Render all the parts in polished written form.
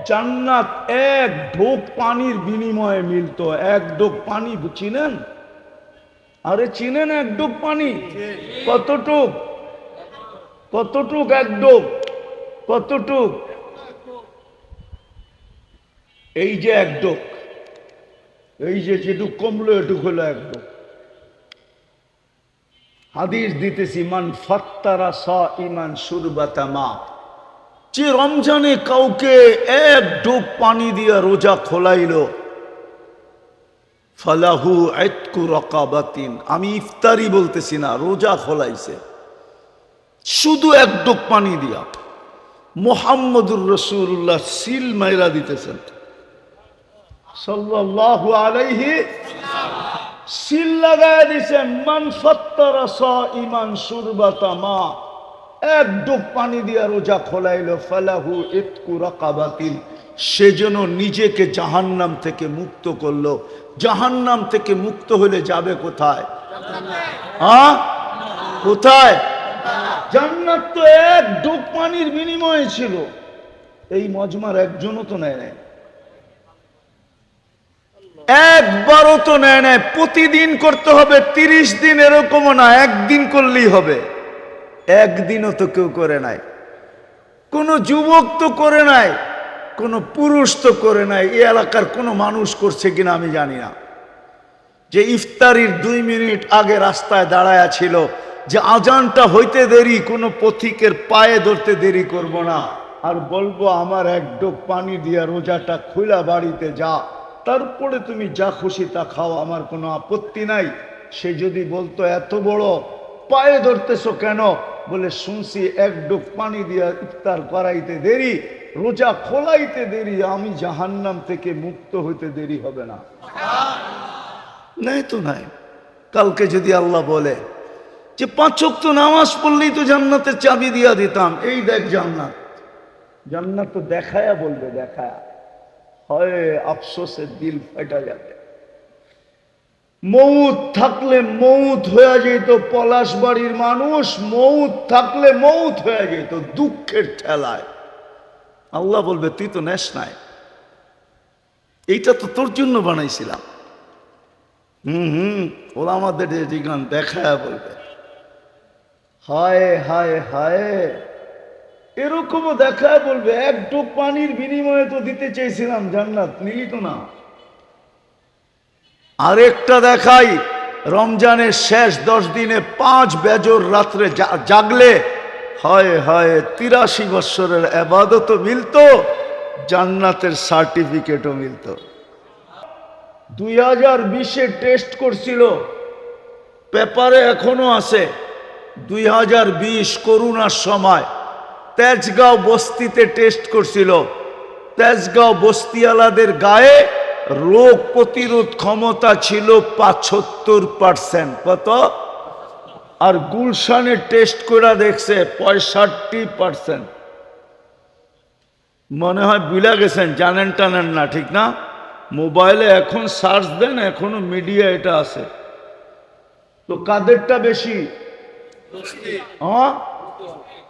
জান্নাত এক ঢোক পানির বিনিময়ে মিলতো। এক ঢোক পানি চিনেন? আরে চিনেন এক ঢোক পানি? কতটুক? কতটুক এক ঢোক? কতটুক? এই যে এক ঢোক, এই যে যেটুক কমলো এটুক হলো এক ঢোক। হাদিস দিতেছি, মান ফাত্তারা সাইমান শুরবাতা মা, যে রমজানে কাউকে এক ঢোক পানি দিয়া রোজা খোলাইলো, ফালাহু ইতকু রাকাবাতিন, আমি ইফতারি বলতেছি না, রোজা খোলাইছে শুধু এক ঢোক পানি দিয়া। মুহাম্মদুর রাসূলুল্লাহ সিল মাইরা দিতেছেন সাল্লাল্লাহু আলাইহি, সিল লাগায় দিছেন, মান ফাত্তারা সাইমান শুরবাতা মা, এক ঢোক পানি দিয়া রোজা খোলাইলো, ফালাহু ইতকু রাকাবাতিন, সে যেন নিজেকে জাহান্নাম থেকে মুক্ত করলো। জাহান্নাম থেকে মুক্ত হলে যাবে কোথায়? হ্যাঁ, কোথায়? জান্নাত তো এক ঢোক পানির বিনিময়ে ছিল। এই মজমার একজনও তো নেয় নাই, একবারও তো নেয় নাই। প্রতিদিন করতে হবে, 30 দিন এরকমও না, একদিন করলেই হবে। একদিনও তো কেউ করে নাই, কোনো যুবক তো করে নাই, কোনো পুরুষ তো করে নাই। এই এলাকার কোনো মানুষ করছে কিনা আমি জানি না, যে ইফতারির 2 মিনিট আগে রাস্তায় দাঁড়ায়া ছিল যে আজানটা হইতে দেরি, কোনো পথিকের পায়ে ধরতে দেরি করব না, আর বলবো আমার এক ঢোক পানি দিয়া রোজাটা খুলা বাড়িতে যা, তারপরে তুমি যা খুশি তা খাও, আমার কোনো আপত্তি নাই। সে যদি বলতো এত বড় পায়ে ধরতেছো কেন, বলে শুনছি এক ঢোক পানি দিয়া ইফতার করাইতে দেরি, রোজা খোলাইতে দেরি, আমি জাহান্নাম থেকে মুক্ত হইতে দেরি হবে না। নাই তো নাই। কালকে যদি আল্লাহ বলে যে 5 ওয়াক্ত নামাজ পড়লেই তো জান্নাতের চাবি দিয়া দিতাম, এই দেখ জান্নাত, জান্নাত তো দেখায়া বলবে, দেখায়া, হয় আফসোসে দিল ফেটা যাবে। মৌত থাকলে মৌত হয়ে যেত, পলাশবাড়ির মানুষ মৌত থাকলে মৌত হয়ে যেত দুঃখের ঠেলায়। আল্লাহ বলবে তুই তো নেস নাই, এইটা তো তোর জন্য বানাইছিলাম। ওরা আমাদের গান দেখায় বলবে, হায় হায় হায়, এরকমও দেখায় বলবে এক ঢোক পানির বিনিময়ে তো দিতে চেয়েছিলাম জান্নাত, নিলি তো না। আরেকটা দেখাই, রমজানের শেষ 10 দিনে 5 বেজর রাত্রে জাগলে হয় হয় 83 বৎসরের ইবাদতও মিলতো, জান্নাতের সার্টিফিকেটও মিলতো। 2020-এ টেস্ট করছিল, পেপারে এখনো আছে, 2020 করোনার সময় তেজগাঁও বস্তিতে টেস্ট করছিল। তেজগাঁও বস্তিওয়ালাদের গায়ে রোগ প্রতিরোধ ক্ষমতা ছিল 75%। কত? আর গুলশানে টেস্ট করে দেখছে 65%। মনে হয় বুঝা গেছেন, জানেন টানেন না, ঠিক না? মোবাইলে এখন সার্চ দেন, এখনো মিডিয়া এটা আছে। তো কাদেরটা বেশি? হ্যাঁ,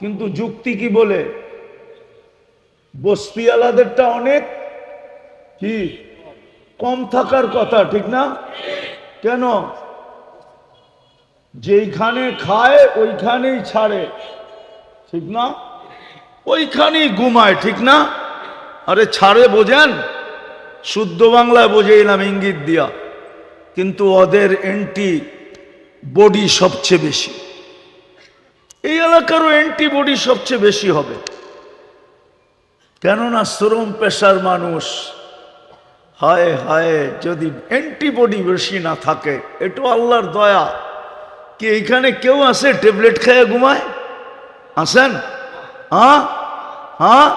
কিন্তু যুক্তি কি বলে? বস্তিওয়ালাদেরটা অনেক কি কম থাকার কথা, ঠিক না? কেন? যেইখানে খায় ওইখানেই ছাড়ে, ঠিক না? ওইখানেই ঘুমায়, ঠিক না? আরে ছাড়ে বোঝেন, শুদ্ধ বাংলায় বোঝাইলাম ইঙ্গিত দিয়া, কিন্তু ওদের অ্যান্টি বডি সবচেয়ে বেশি। এই এলাকারও অ্যান্টিবডি সবচেয়ে বেশি হবে, কেননা শ্রম পেশার মানুষ। হায় হায়, যদি অ্যান্টিবডি বেশি না থাকে, এটা আল্লাহর দয়া। কি এইখানে কেউ আছে ট্যাবলেট খেয়ে ঘুমায়? আসেন? হ্যাঁ হ্যাঁ,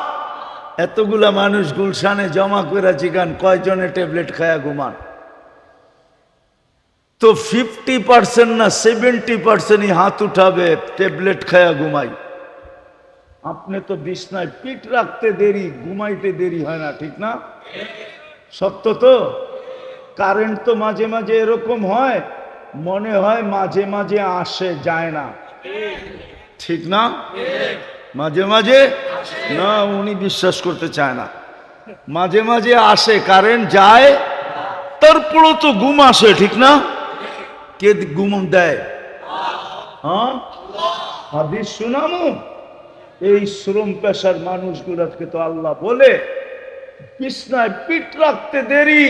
এতগুলা মানুষ গুলশানে জমা করে জিগান কয়জনে ট্যাবলেট খায়া ঘুমান? তো 50% না 70%ই হাত উঠাবে ট্যাবলেট খায়া ঘুমাই। আপনি তো বিছনায় পিঠ রাখতে দেরি, ঘুমাইতে দেরি হয় না, ঠিক না? সত্য তো। কারেন্ট তো মাঝে মাঝে এরকম হয়, মনে হয় মাঝে মাঝে আসে, যায় না, ঠিক না? মাঝে মাঝে না, উনি বিশ্বাস করতে চায় না। মাঝে মাঝে আসে, কারেন্ট যায়, তারপরও তো ঘুম আসে, ঠিক না? কে ঘুম দেয়? হ্যাঁ, হাদিস শুনামু। এই শ্রম পেশার মানুষগুলোকে তো আল্লাহ বলে, বিছনায় পিঠ রাখতে দেরি,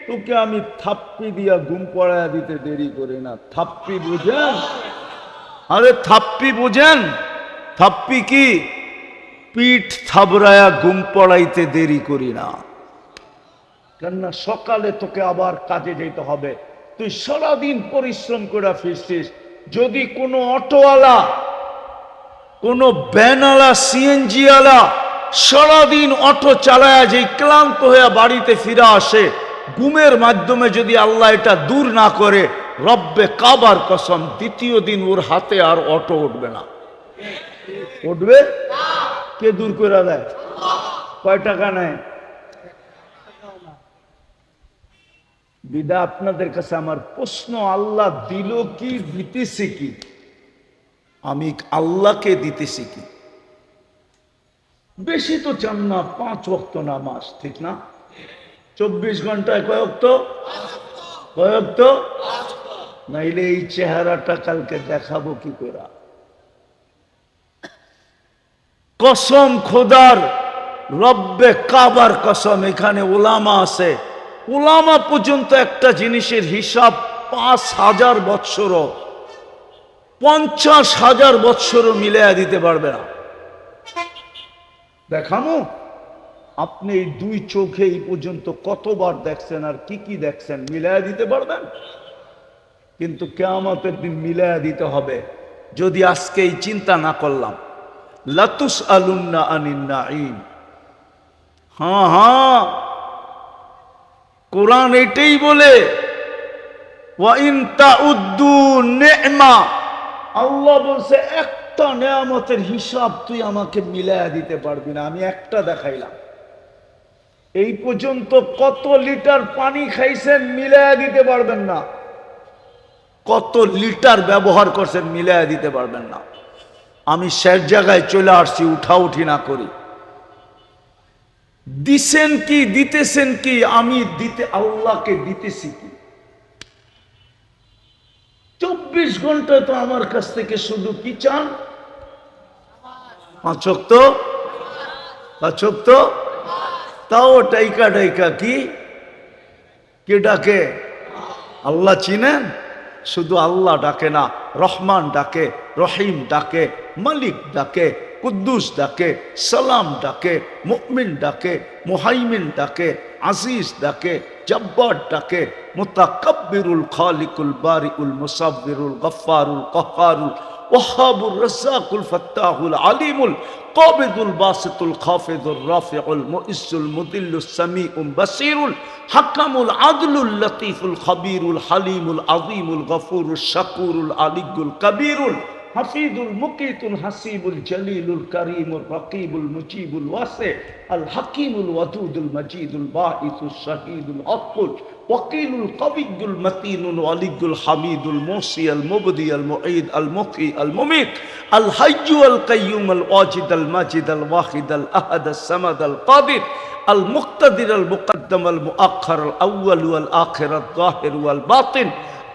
তোকে আমি থাপ্পি দিয়া ঘুম পড়ায়া দিতে দেরি করি না। থাপ্পি বুঝেন? আরে থাপ্পি বুঝেন? থাপ্পি কি? পিঠ থাবড়ায়া ঘুম পড়াইতে দেরি করি না। কেননা সকালে তোকে আবার কাজে যেতে হবে, তুই সারাদিন পরিশ্রম করে ফিরছিস। যদি কোনো অটোওয়ালা, কোনো ভ্যানওয়ালা, সিএনজি ওয়ালা সারাদিন অটো চালায়া যে ক্লান্ত হয়ে বাড়িতে ফিরে আসে, ঘুমের মাধ্যমে যদি আল্লাহ এটা দূর না করে, রব্বে কাবার কসম দ্বিতীয় দিন ওর হাতে আর অটো উঠবে না। উঠবে? কে দূর করে দেয়? কয় টাকা নেয়? বিদা আপনাদের কাছে আমার প্রশ্ন, আল্লাহ দিল কি, দিতেছে কি? আমি আল্লাহকে দিতেছি কি? বেশি তো চান না, 5 ওয়াক্ত নামাজ, ঠিক না? 24 ঘন্টায় কয় ওয়াক্ত? কয় ওয়াক্ত? নাইলে এই চেহারাটা কালকে দেখাবো কি করে? কসম খোদার, রব্বে কাবার কসম, এখানে ওলামা আছে, ওলামা পর্যন্ত একটা জিনিসের হিসাব 5,000 বৎসরও, 50,000 বৎসরও মিলাইয়া দিতে পারবে না। দেখামো? আপনি এই 2 চোখে এই পর্যন্ত কতবার দেখছেন আর কি কি দেখছেন, মিলাইয়া দিতে পারবেন? কিন্তু কিয়ামতের দিন মিলাইয়া দিতে হবে। যদি আজকে এই চিন্তা না করলাম, লাতুস আলুন্না আনিন নাঈম। হ্যাঁ হ্যাঁ, কোরআন এটাই বলে, ওয়া ইন তাউদ্দু নি'মা, আল্লাহ বলছে একটা নেয়ামতের হিসাব তুই আমাকে মিলায়া দিতে পারবি না। আমি একটা দেখাইলাম, এই পর্যন্ত কত লিটার পানি খাইছেন মিলায়া দিতে পারবেন না। কত লিটার ব্যবহার করছেন মিলায়া দিতে পারবেন না। আমি শেষ জায়গায় চলে আসছি, উঠাউঠি না করি। দিছেন কি, দিতেছেন কি? আমি দিতে, আল্লাহকে দিতেছি কি? 24 ঘন্টায় তো আমার কাছ থেকে শুধু কি চান? 5 ওয়াক্ত, 5 ওয়াক্ত। তাও ডাইকা ডাইকা কি কে ডাকে? আল্লাহ চিনেন? শুধু আল্লাহ ডাকে না, রহমান ডাকে, রহিম ডাকে, মালিক ডাকে, কুদ্দুস ডাকে, সালাম ডাকে, মুমিন ডাকে, মুহাইমিন ডাকে, আজিজ ডাকে, জব্বার ডাকে, মুতাকাব্বিরুল খালিকুল বারিউল মুসাব্বিরুল গফফারুল কহ্হারুল ওয়াহাবুর রাজ্জাকুল ফাত্তাহুল আলিমুল কাবিদুল বাসিতুল খাফিদুর রাফিউল মুইসুল মুদিল্লুস সামিউল বাসিরুল হাকামুল আদলুল লতীফুল খবীরুল হালিমুল আযীমুল গফুরুল শাকুরুল আলিয়ুল কবীরুল হাফিজুল মুকিতুল হাসিবুল জলিলুল করিমুল রকিবুল মুজিবুল ওয়াসি আল হাকিমুল ওয়াদুদুল মজিদুল বাঈসুল শাহীদুল হকুল ওয়াকিলুল কবিয়ুল মতিনুল ওয়ালিয়ুল হামিদুল মুসি আল মুবদি আল মুঈদ আল মুহয়ি আল মুমীত আল হাইয়্যু আল কাইয়্যুম আল ওয়াজিদ আল মাজিদ আল ওয়াহিদ আল আহাদ আস সামাদ আল কাদির আল মুক্তাদির আল মুকদ্দম আল মুআখ্খার আল আউয়াল ওয়াল আখির আল যাহির ওয়াল বাতিন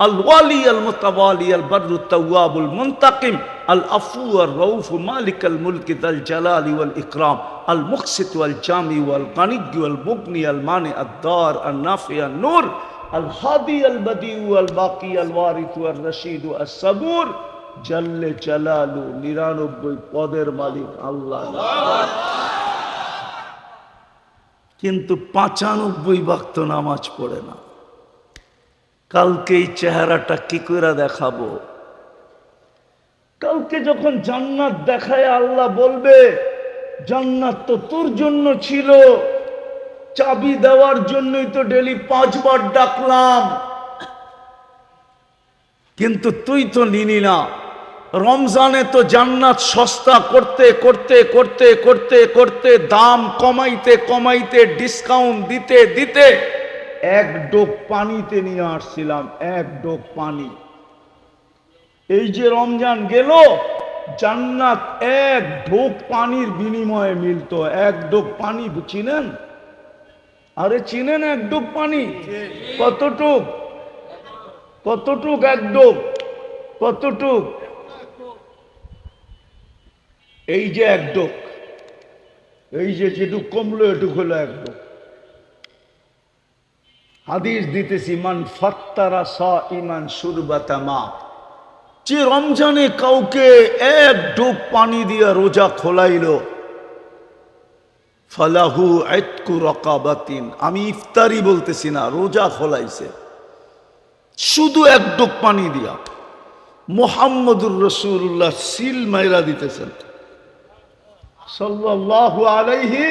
الوالي المتوالي البر التواب المنتقم العفو الرؤوف مالك الملك ذا الجلال والإكرام المقسط والجامع والغني والمغني المانع الدار النافع النور الهادي البديع الباقي الوارث والرشيد الصبور جل جلاله 99 পদের মালিক আল্লাহ। কিন্তু 95 ওয়াক্ত নামাজ পড়ে না। কালকে এই চেহারাটা কি করে দেখাবো? কালকে যখন জান্নাত দেখায় আল্লাহ বলবে, জান্নাত তো তোর জন্য ছিল, চাবি দেওয়ার জন্যই তো ডেলি 5 বার ডাকলাম, কিন্তু তুই তো নিনি না। রমজানে তো জান্নাত সস্তা করতে করতে করতে করতে করতে দাম কমাইতে কমাইতে ডিসকাউন্ট দিতে দিতে এক ডোক পানিতে নিয়ে আসছিলাম, এক ডোক পানি। এই যে রমজান গেল, জান্নাত এক ঢোক পানির বিনিময়ে মিলতো। এক ডোক পানি চিনেন? আরে চিনেন এক ডুব পানি? কতটুক? কতটুক এক ডুব? কতটুক? এই যে এক ডুব, এই যে যেটুক কমলো এটুক হলো এক ডুব। হাদিস দিতেছি, মান ফাত্তারা সাইমান শুরবাতা মা, যে রমজানে কাউকে এক ডুব পানি দিয়া রোজা খোলাইলো, ফালাহু ইতকু রাকাবাতিন, আমি ইফতারি বলতেছি না, রোজা খোলাইছে শুধু এক ডুব পানি দিয়া। মুহাম্মদুর রাসূলুল্লাহ সিল মাইরা দিতেছেন সাল্লাল্লাহু আলাইহি,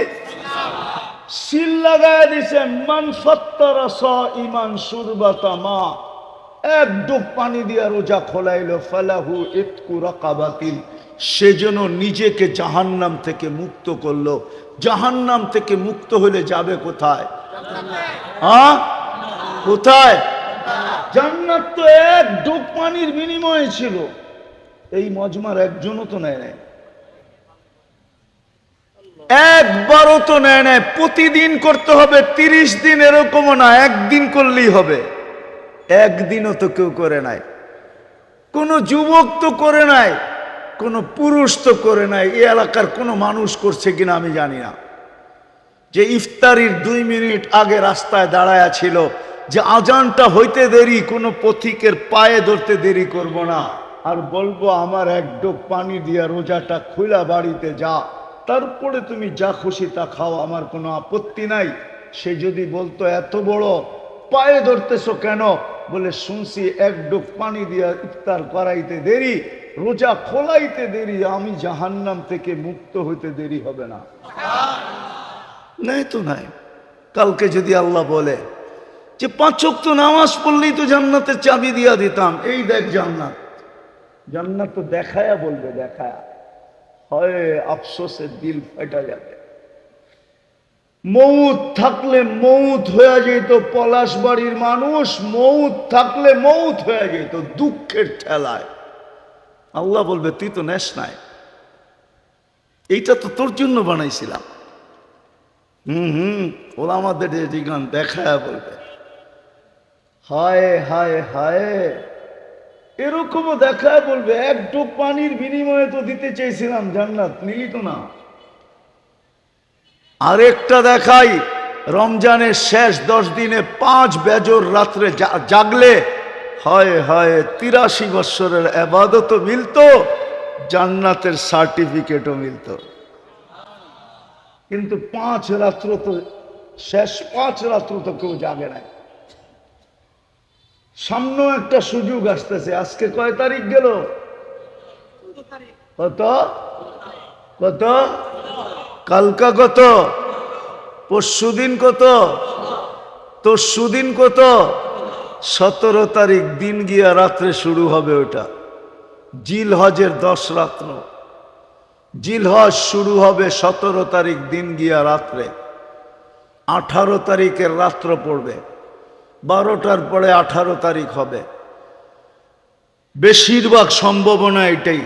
সিল লাগায় দিছেন, মান ফাত্তারা সাইমান শুরবাতা মা, এক ডুব পানি দিয়া রোজা খোলাইলো, ফালাহু ইতকু রাকাবাতিন, সেজন্য নিজেকে জাহান্নাম থেকে মুক্ত করলো। জাহান্নাম থেকে মুক্ত হলে যাবে কোথায়? হ্যাঁ, কোথায়? জান্নাত তো এক ডুব পানির বিনিময়ে ছিল। এই মজমার একজনও তো নেয় নাই, একবারও তো নেয় নাই। প্রতিদিন করতে হবে, 30 দিন এরকমও না, একদিন করলেই হবে। একদিনও তো কেউ করে নাই, কোনো যুবক তো করে নাই, কোনো পুরুষ তো করে নাই। এই এলাকার কোনো মানুষ করছে কিনা আমি জানি না, যে ইফতারির 2 মিনিট আগে রাস্তায় দাঁড়ায়া ছিল যে আজানটা হইতে দেরি, কোনো পথিকের পায়ে ধরতে দেরি করব না, আর বলবো আমার এক ডোক পানি দিয়া রোজাটা খুলা বাড়িতে যা, তারপরে তুমি যা খুশি তা খাও, আমার কোনো আপত্তি নাই। সে যদি বলতো এত বড় পায়ে ধরতেছো কেন, বলে শুনছি এক ডোক পানি দিয়া ইফতার করাইতে দেরি, রোজা খোলাইতে দেরি, আমি জাহান্নাম থেকে মুক্ত হইতে দেরি হবে না। নাই তো নাই। কালকে যদি আল্লাহ বলে যে 5 ওয়াক্ত নামাজ পড়লেই তো জান্নাতের চাবি দিয়া দিতাম, এই দেখ জান্নাত, জান্নাত তো দেখায়া বলবে, দেখায়া, হয় আফসোসে দিল ফেটা যাবে। মৌত থাকলে মৌত হয়ে যেত, পলাশবাড়ির মানুষ মৌত থাকলে মৌত হয়ে যেত দুঃখের ঠেলায়। আল্লাহ বলবে তুই তো নেস নাই, এইটা তো তোর জন্য বানাইছিলাম। ওরা আমাদের গান দেখায় বলবে, হায় হায় হায়, এরকমও দেখায় বলবে এক ডুব পানির বিনিময়ে তো দিতে চেয়েছিলাম জান্নাত, নিলি তো না। আরেকটা দেখাই, রমজানের শেষ 10 দিনে 5 বেজর রাত্রে জাগলে হয় হয় 83 বৎসরের ইবাদতও মিলতো, জান্নাতের সার্টিফিকেটও মিলতো। কিন্তু 5 রাত্র তো, শেষ 5 রাত্র তো কেউ জাগে নাই। সামনেও একটা সুযোগ আসতেছে। আজকে কয় তারিখ গেল? কত কত? কালকা কত? পরশুদিন কত? তরশুদিন কত? 17 তারিখ দিন গিয়া রাত্রে শুরু হবে ওটা। জিলহজের 10 রাত্র, জিলহজ শুরু হবে 17 তারিখ দিন গিয়া রাত্রে। 18 তারিখের রাত্র পড়বে, 12টার পরে 18 তারিখ হবে। বেশিরভাগ সম্ভাবনা এটাই।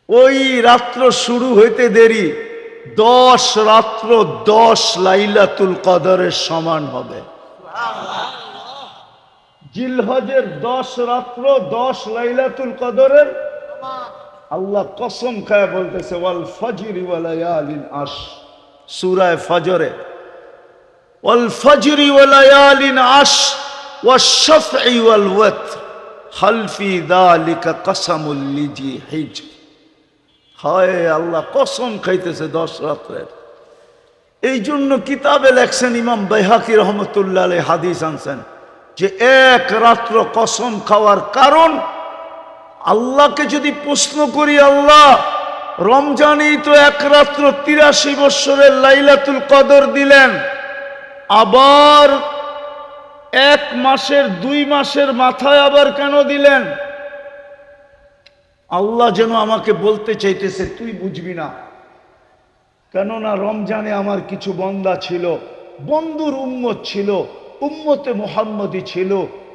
ওই রাত্র শুরু হইতে দেরি 10 রাত্র 10 লাইলাতুল কদরের সমান হবে। জিলহজের 10 রাত্র 10 লাইলাতুল কদরের, আল্লাহ কসম খায় বলতেছে ওয়াল ফজরি ওয়া লায়ালিন আশ, সূরা ফজরে, ওয়াল ফজরি ওয়া লায়ালিন আশ ওয়াশ শাফঈ ওয়াল ওয়াতর হাল ফি যালিকা কসমুল লিজি হিজর। হায় আল্লাহ কসম খাইতেছে 10 রাত্রের। এই জন্য কিতাবে লেখছেন ইমাম বাইহাকি রহমতুল্লাহ আলাইহি, হাদিস আনছেন যে এক রাত্র কসম খাওয়ার কারণ, আল্লাহকে যদি প্রশ্ন করি, আল্লাহ রমজানেই তো এক রাত্র 83 বৎসরের লাইলাতুল কদর দিলেন, আবার 1 মাসের 2 মাসের মাথায় আবার কেন দিলেন? আল্লাহ যেন আমাকে বলতে চাইতেছে তুই বুঝবি না। কেননা রমজানে আমার কিছু বান্দা ছিল, বন্ধুর উম্মত ছিল, উম্মতে মুহাম্মদী ছিল,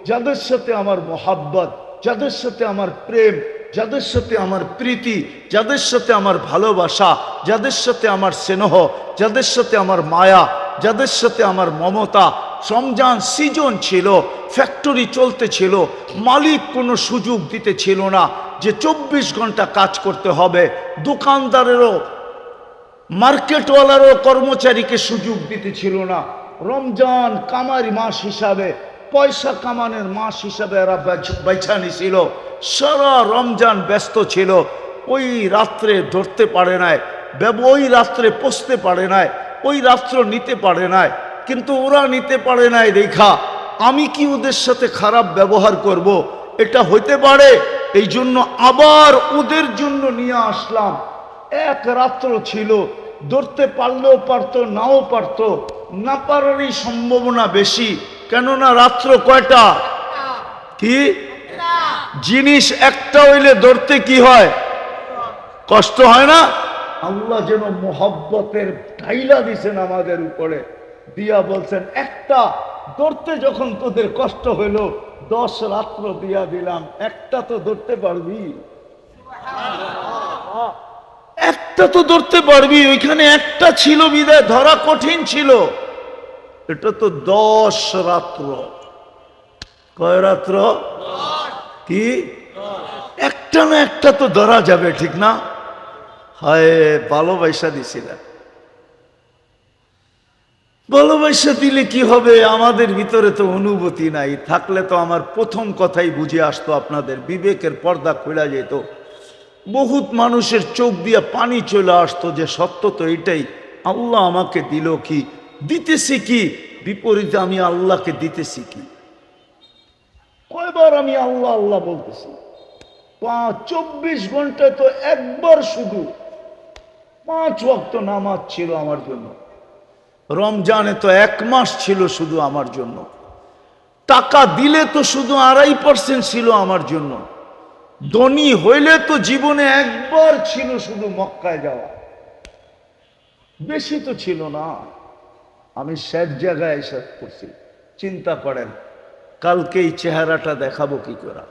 যাদের সাথে আমার মোহাব্বত, যাদের সাথে আমার প্রেম, যাদের সাথে আমার প্রীতি, যাদের সাথে আমার ভালোবাসা, যাদের সাথে আমার স্নেহ, যাদের সাথে আমার মায়া, যাদের সাথে আমার মমতা। রমজান সিজন ছিল, ফ্যাক্টরি চলতেছিল, মালিক কোনো সুযোগ দিতে ছিল না যে 24 ঘন্টা কাজ করতে হবে। দোকানদারেরও, মার্কেটওয়ালারও কর্মচারীকে সুযোগ দিতে ছিল না। রমজান কামারি মাস হিসাবে, পয়সা কামানোর মাস হিসাবে এরা বেছা নিছিল। সারা রমজান ব্যস্ত ছিল। ওই রাত্রে ধরতে পারে নাই, ওই রাত্রে পৌঁছতে পারে নাই, ওই রাত্র নিতে পারে নাই। কিন্তু ওরা নিতে পারে নাই দেখা আমি কি ওদের সাথে খারাপ ব্যবহার করব? এটা হইতে পারে। এই জন্য আবার ওদের জন্য নিয়ে আসলাম। এক রাত্র ছিল, ধরতে পারলেও পারতো, নাও পারতো, না পারারই সম্ভাবনা বেশি। কেননা রাত্র কয়টা? কি জিনিস একটা হইলে ধরতে কি হয়? কষ্ট হয় না? আল্লাহ যেন মোহব্বতের ঢাইলা দিছেন আমাদের উপরে, দিয়া বলছেন একটা ধরতে যখন তোদের কষ্ট হইল, 10 রাত্র দিয়া দিলাম, একটা তো ধরতে পারবি, একটা তো ধরতে পারবি। ওইখানে একটা ছিল বিদায় ধরা কঠিন ছিল। এটা তো 10 রাত্র। কয় রাত্র? কি একটা না একটা তো ধরা যাবে, ঠিক না? হায় ভালোবাসা দিছিলেন। ভালোবাসা দিলে কি হবে? আমাদের ভিতরে তো অনুভূতি নাই। থাকলে তো আমার প্রথম কথাই বুঝে আসতো, আপনাদের বিবেকের পর্দা খুলে যেত। বহুত মানুষের চোখ দিয়ে পানি চলে আসতো যে সত্য তো এটাই, আল্লাহ আমাকে দিল কি, দিতেছি কি, বিপরীতে আমি আল্লাহকে দিতেছি কি। কয়বার আমি আল্লাহ আল্লাহ বলতেছি? 24 ঘন্টায় তো একবার শুধু 5 ওয়াক্ত নামাজ ছিল আমার জন্য। রমজানে তো 1 মাস ছিল শুধু আমার জন্য। টাকা দিলে তো শুধু 2.5% ছিল আমার জন্য। ধনী হইলে তো জীবনে একবার ছিল শুধু মক্কায় যাওয়া, বেশি তো ছিল না। আমি শেষ জায়গায় এসে করছি। চিন্তা করেন কালকে এই চেহারাটা দেখাবো কি করে?